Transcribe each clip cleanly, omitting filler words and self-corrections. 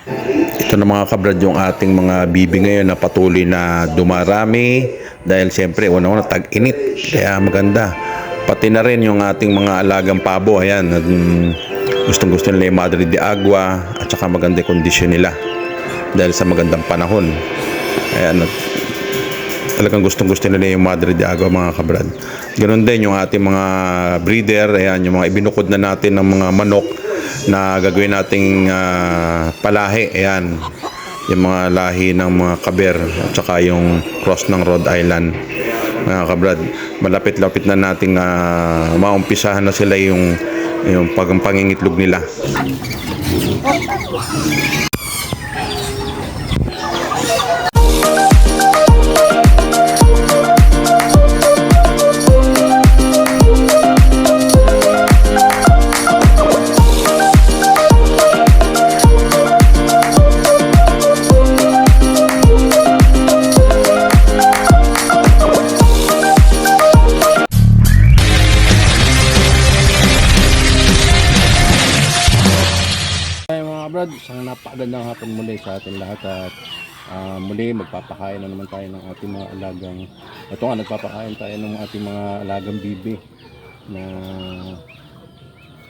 Ito na mga kabrad yung ating mga bibi ngayon na patuloy na dumarami dahil siyempre una-una tag-init kaya maganda. Pati na rin yung ating mga alagang pabo, ayan, gustong gusto nila yung Madre de Agua at saka maganda yung kondisyon nila dahil sa magandang panahon. Ayan, talagang gustong gusto nila yung Madre de Agua mga kabrad. Ganoon din yung ating mga breeder, ayan, yung mga ibinukod na natin ng mga manok na gagawin nating palahi, ayan, yung mga lahi ng mga kaber at saka yung cross ng Rhode Island mga kabrad. Malapit-lapit na nating maumpisahan na sila yung pangingitlog nila. Brad, isang napakagandang hapon muli sa ating lahat at muli magpapakain na naman tayo ng ating mga alagang ito nga, nagpapakain tayo ng ating mga alagang bibi na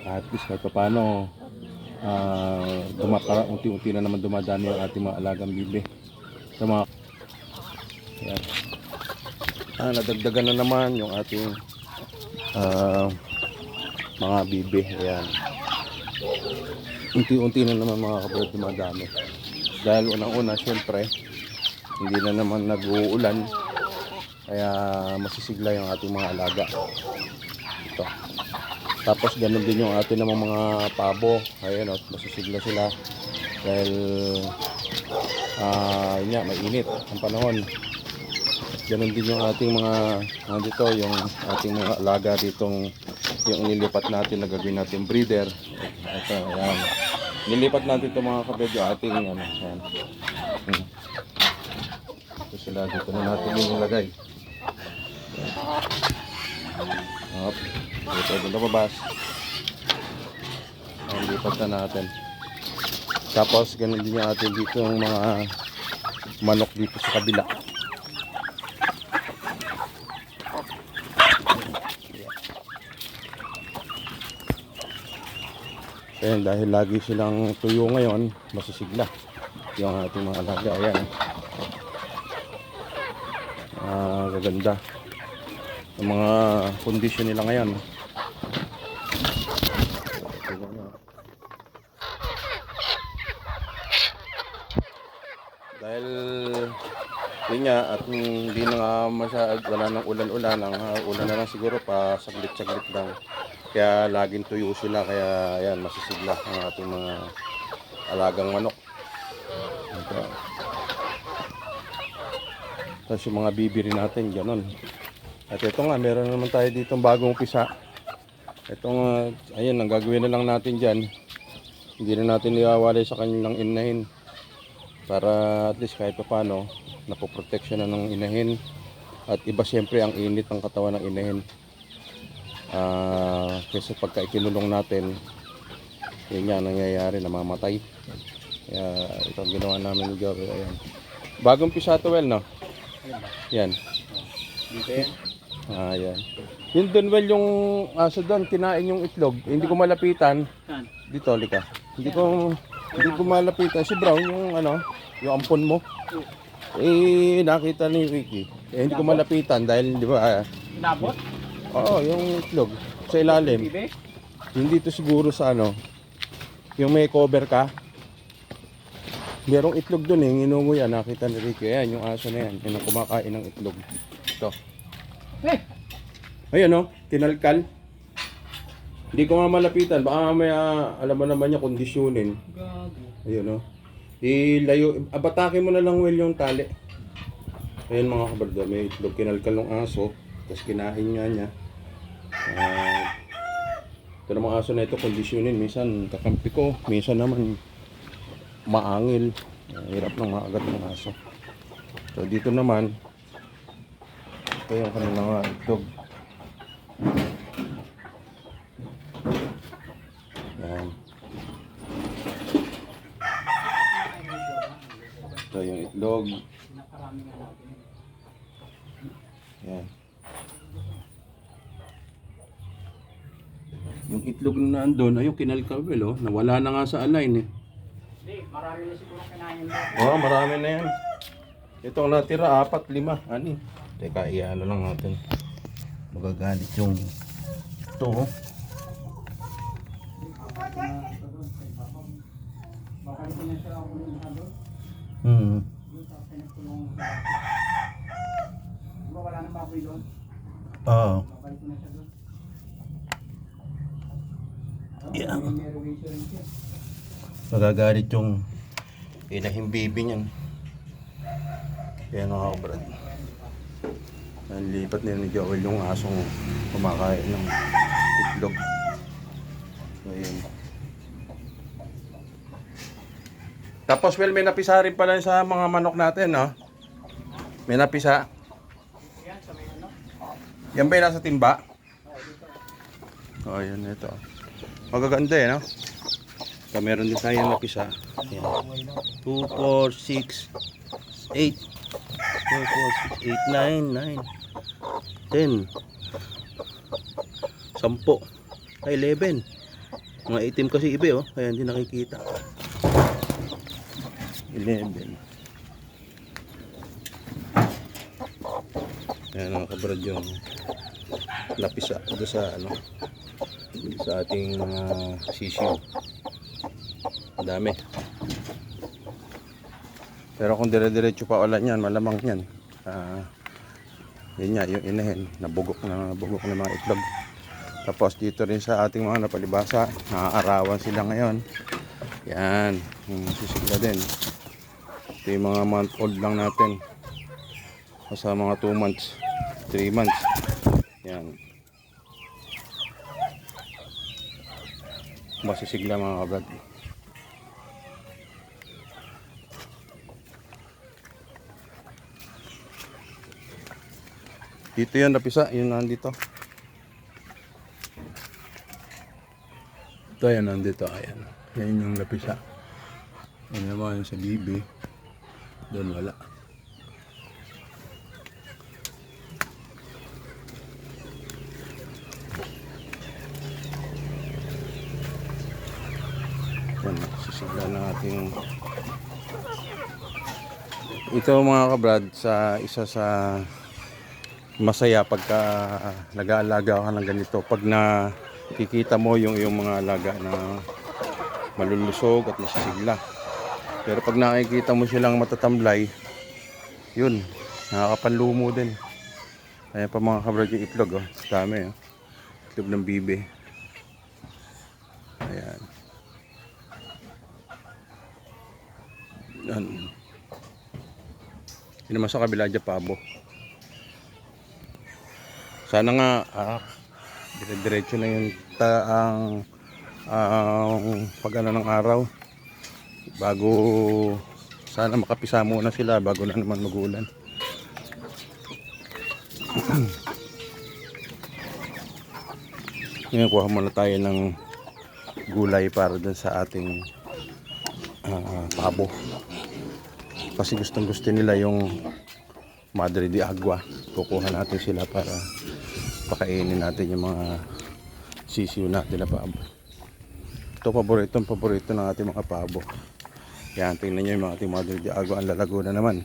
at least kahit paano unti-unti na naman dumadami ang ating mga alagang bibi sa mga yan. Nadagdagan na naman yung ating mga bibi, ayan. Unti-unti na naman mga kabrad dumadami dahil unang-una syempre hindi na naman nag-uulan kaya masisigla yung ating mga alaga ito. Tapos ganun din yung ating namang mga pabo, ayun, masisigla sila dahil yun nga, mainit ang panahon. Ganun din yung ating mga dito, yung ating mga alaga ditong yung nilipat natin na gagawin natin breeder. Ito, ayan. Nilipat natin itong mga kabed yung ating ayan. Ito sila, dito na natin yung nilagay. Dito lumabas. Ayan, lipat na natin. Tapos ganun din yung ating dito yung mga manok dito sa kabila. Ayan, dahil lagi silang tuyo ngayon, masisigla yung ating mga alaga. Ayan, gaganda ang mga kondisyon nila ngayon. Dahil yun nga, at hindi na nga wala nang ulan-ulan, ang ulan na lang siguro pa saglit-saglit lang. Kaya laging tuyo sila, kaya ayan, masisigla ang ating mga alagang manok. Ito. Tapos yung mga bibi rin natin, gano'n. At ito nga, meron naman tayo dito bagong pisa. Itong, ayan, ang gagawin na lang natin dyan, hindi na natin iwawalay sa kanilang inahin. Para at least kahit pa paano, napoproteksyon na ng inahin. At iba siyempre ang init ng katawan ng inahin. Kasi pagka ikinulong natin, yun nga nangyayari, namamatay. Kaya ito ang ginawa namin ni Joey. Ayan, bagong pisato, well, no? Yan. Dito yan. Yan. Yun doon, well, yung aso doon, kinain yung itlog. Hindi ko malapitan. Dito, lika. Hindi ko malapitan. Si Brown, yung yung ampon mo. Nakita ni Ricky. Hindi ko malapitan dahil, di ba? Nabot? Oo, yung itlog sa ilalim. Hindi to siguro sa yung may cover ka. Merong itlog doon nginungo yan. Nakita ni Ricky. Ayan, yung aso na yan. Yung kumakain ng itlog. Ito. Ayan, kinalkal. Hindi ko nga malapitan. Baka may alam mo naman niya kondisyonin. Ayun, ilayo. Abatakin mo na lang, well, yung tali. Ayan mga kabarda. May itlog. Kinalkal ng aso. Tapos kinain nga niya. Ito ng mga aso na ito, kondisyonin. Minsan kakampi ko, minsan naman maangil. Hirap ng maagat ng aso. So dito naman, ito yung kanilang itlog. Yan. Ito yung itlog. Yan. Yung itlog na nandun, ayun, kinalkawil, oh. Nawala na nga sa align, eh. Hindi, marami na siguro kinain mo. Oo, marami na yan. Ito ang natira, 4, 5, 6. Teka, iano lang natin. Magagalit yung ito, oh. Baka ito na siya ako ng halo. Doon sa pinagtulong sa diba wala nang baboy doon? Oo. Baka ito na siya doon. Yeah. May reservation siya. Magagalit yung inahing baby niyan. Kaya mga kabrad. Lipat nila ni Joel yung asong kumakain ng itlog. So, yun. Tapos, well, may napisa rin pala sa mga manok natin, no? May napisa. Yan, sa may ano? Yan ba yung nasa timba? Oh, yun, ito. Magaganda, eh, no? So, meron din tayong napisa. Yan. 2, 4, 6, 8. 2, 4, 6, 8, 9, 10. 10. Ay, 11. Mga itim kasi iba, oh. Kaya hindi nakikita. 11. Ayan ang kabrad yung napisa doon sa ano, sa ating mga sisiyo. Ang dami. Pero kung dire-diretso pa ulan yan, malamang yan. Yun nga, yung inahin, nabugok na mga itlog. Tapos dito rin sa ating mga napalibasa, naaarawan sila ngayon. Yan, sisigla din. Ito yung mga month old lang natin. Sa mga 2 months, 3 months. Yan. Masisigla mga kabrad. Dito yan napisa, yun nandito. Ito yan nandito, ayan. Yan yung napisa. Yan naman yung sa bibi. Doon wala. Yan, sisigla ng ating ito mga kabrad sa isa sa masaya pagka nag-aalaga ka ng ganito pag nakikita mo yung mga alaga na malulusog at masisigla. Pero pag nakikita mo silang matatamlay, yun, nakakapanlumo din. Ayan pa mga kabrad yung itlog, oh. Dami, oh. Itlog ng bibi. Ayan. Yan. Yun naman sa kabila dyan, pabo. Sana nga, dire-diretso na yung pag ano ng araw. Bago, sana makapisa muna sila bago na naman magulan. Ngayon, kuha muna tayo ng gulay para dun sa ating pabo. Kasi gustong gusto nila yung Madre de Agua. Kukuha natin sila para pakainin natin yung mga sisiyo natin na pabo. Ito paborito ng ating mga pabo. Yan, tingnan nyo yung mga ating Madre de Agua. Ang lalago na naman.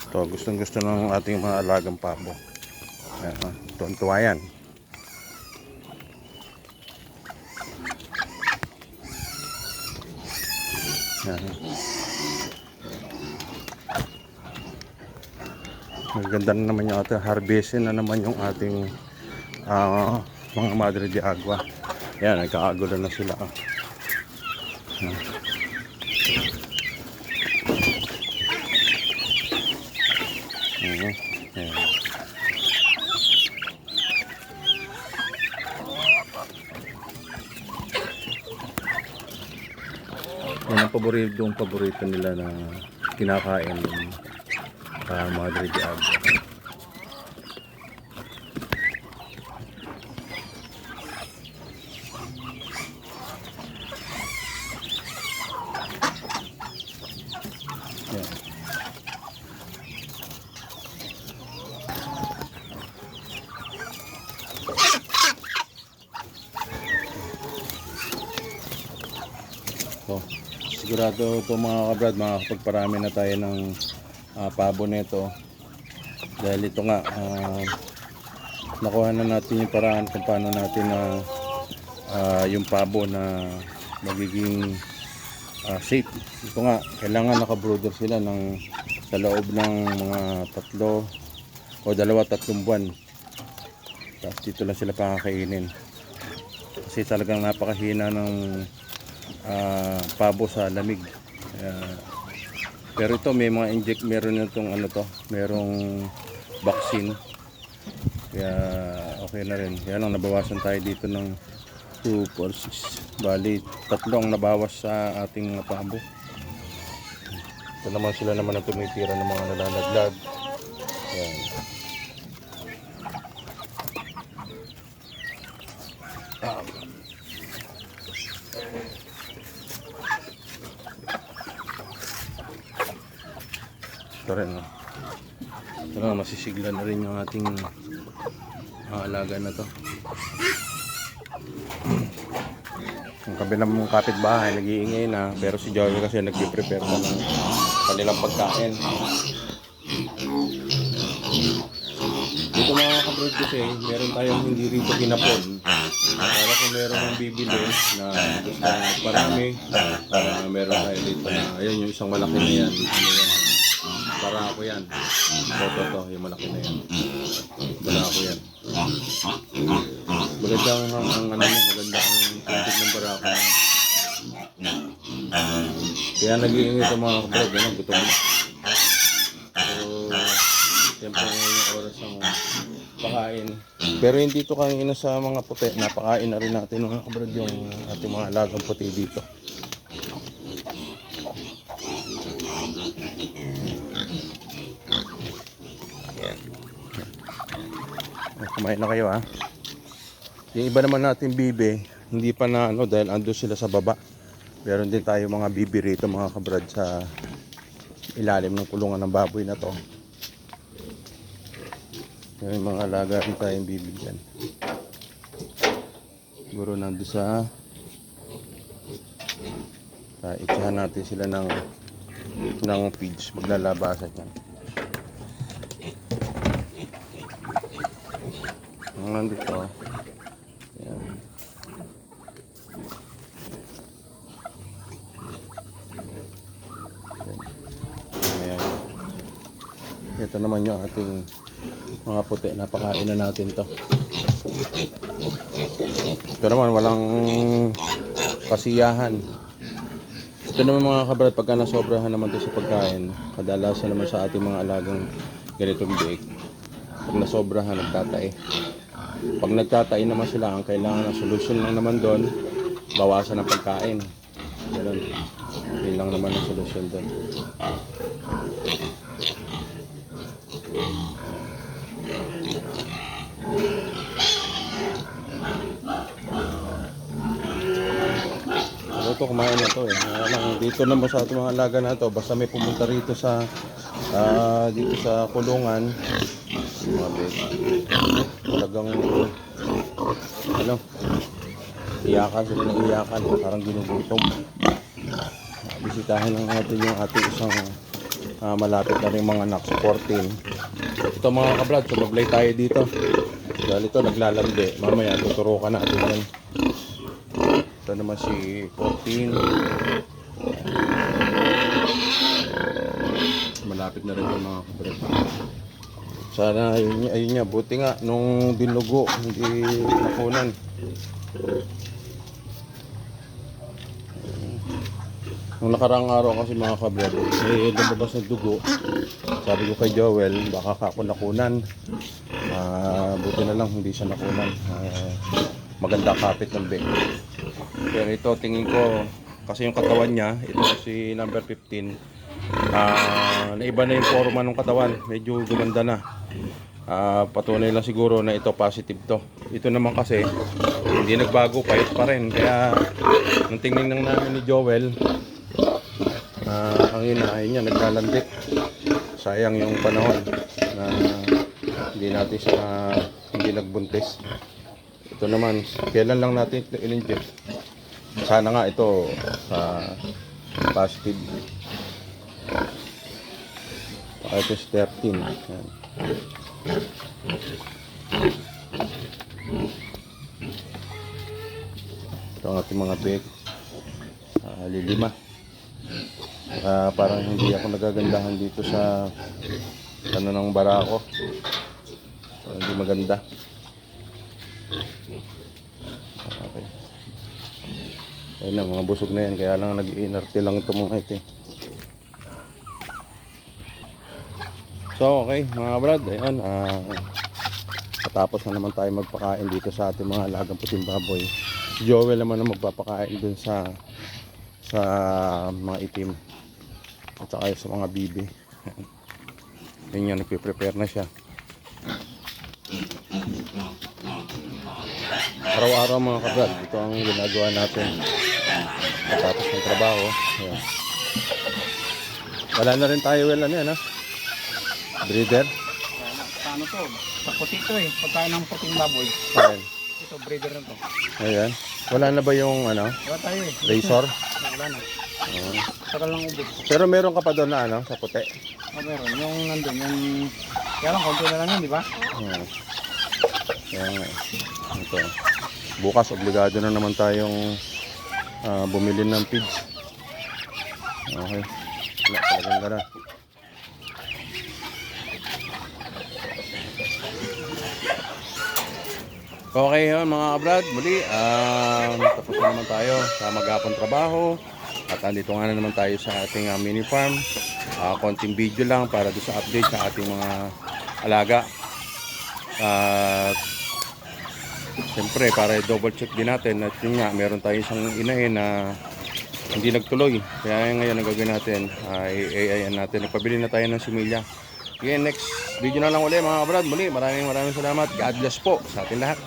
Ito, gustong-gusto ng ating mga alagang pabo. Ayan, tuwan-tuwa yan. Ayan. Maganda na naman yung ating harvestin na naman yung ating mga Madre de Agua. Ayan, nagkakagulo na sila. Ayan. Ayan. Yan ang paborito nila na kinakain ng Madre de Agua. Yan. So, sigurado ito mga kabrad, makakapagparami na tayo ng pabo nito. Dahil ito nga, nakuha na natin yung paraan kung paano natin na yung pabo na magiging safe. Ito nga, kailangan nakabrooder sila sa loob ng mga 3 o 2-3 buwan. Tapos dito lang sila pakakainin. Kasi talagang napakahina ng pabo sa lamig. Pero ito may mga meron itong merong vaccine. Kaya okay na rin. Kaya lang nabawasan tayo dito ng 2, 4, 6. Bali, 3 ang nabawas sa ating mga pabo. Ito naman sila naman ang tumitira ng mga nalalaglag. Yan. Ito rin, no? Ito na, masisigla na rin yung ating alaga na to. Yung kabilang mong kapitbahay nag-iingay na, pero si Joey kasi nag-prepare na ng kanilang pagkain. Dito mga kabrod kasi, meron tayong hindi rito kinapon. Para kung meron ng bibili na gusto marami, meron tayo dito na, ayan yung isang malaki na yan. Para ako yan. Ito, yung malaki na yan. Para ako yan. Maganda maganda ang tuntig ng barako na. Kaya nag-iingay ito mga kabrod, gutom na. So, siyempre yung oras ng pakain. Pero hindi ito kanina sa mga puti. Napakain na rin natin mga kabrod yung ating mga alagang puti dito. Kumain na kayo ha. Yung iba naman natin bibe, hindi pa na dahil ando sila sa baba. Meron din tayo mga bibi rito mga kabrad sa ilalim ng kulungan ng baboy na to. Yung mga alaga rin tayong bibi dyan. Siguro nando sa itsahan natin sila ng feeds. Maglalabasan yan. Nandito. Ayan. Ayan. Ito naman yung ating mga puti. Napakain na natin to. Ito naman walang kasiyahan. Ito naman mga kabrad, pagka nasobrahan naman to sa pagkain, kadalasan naman sa ating mga alagang ganitong biik, pag nasobrahan nagtatae. Pag nagtatay naman sila, ang kailangan ng solusyon lang naman doon, bawasan ng pagkain. Ganun. Yun lang naman ang solusyon doon. Ito kumain na to eh. Dito naman sa ating mga alaga na to, basta may pumunta rito sa dito sa kulungan, talagang iyakan sila ng iyakan, parang ginugutom. Bisitahin lang natin yung ating isang malapit na rin mga anak sa 14. Ito mga kablad, sumablay tayo dito dahil ito naglalandi. Mamaya tuturukan natin yan. Ito naman si 14. Malapit na rin yung mga kabrad. Sana ayun niya, buti nga nung binugo hindi nakunan. Nung nakarang araw kasi mga kabrad, lumabas ng dugo. Sabi ko kay Joel, baka kako nakunan. Buti na lang hindi siya nakunan. Maganda kapit ng bek. Pero ito tingin ko kasi yung katawan niya, ito si number 15, naiba na yung forma ng katawan, medyo gumanda na. Patunay lang siguro na ito positive to. Ito naman kasi hindi nagbago, payat pa rin. Kaya nung tingnan lang namin ni Joel, ang inahin niya naglalandi. Sayang yung panahon na hindi natin siya hindi nagbuntis. Ito naman, kailan lang natin ito in-inject. Sana nga ito positive. Ito is 13. Yan. Ito ang ating mga bek. Lilima. Parang hindi ako nagagandahan dito sa ano ng barako. Hindi maganda. Okay. Ayun na, mga busog na yan. Kaya lang nag-inerte lang ito mga ito. So, okay mga brad. Ayan. Patapos na naman tayo magpakain dito sa ating mga alagang puting baboy. Si Joel naman ang magpapakain dun sa mga itim. At saka sa mga bibi. Ayan yan, nagpiprepare na siya. Araw-araw mga kabrad, ito ang ginagawa natin tapos ng trabaho. Ayan. Wala na rin tayo ano yan ha? Breeder? Paano to? Sa puti to eh. Pagkain ng puting baboy. Ayan. Ito, breeder na to. Ayan. Wala na ba yung Wala tayo eh. razor? Wala na. Ayan. Tagal lang ubos. Pero meron ka pa doon na sa puti? Meron. Yung nandun, yung... Kaya lang, konti na lang yun, di ba? Ayan. Ayan nga. Ito. Bukas obligado na naman tayong bumili ng pigs. Okay. Wala, talagang gana. Okay yun mga kabrad, muli tapos na naman tayo sa maghapon trabaho at andito nga na naman tayo sa ating mini farm. Konting video lang para doon sa update sa ating mga alaga at siyempre para double check din natin at yun nga meron tayong isang inahin na hindi nagtuloy, kaya ngayon ang gagawin natin i-AIN natin, nagpabili na tayo ng similya. Okay, next video na lang ulit mga kabrad, muli maraming salamat, God bless po sa ating lahat.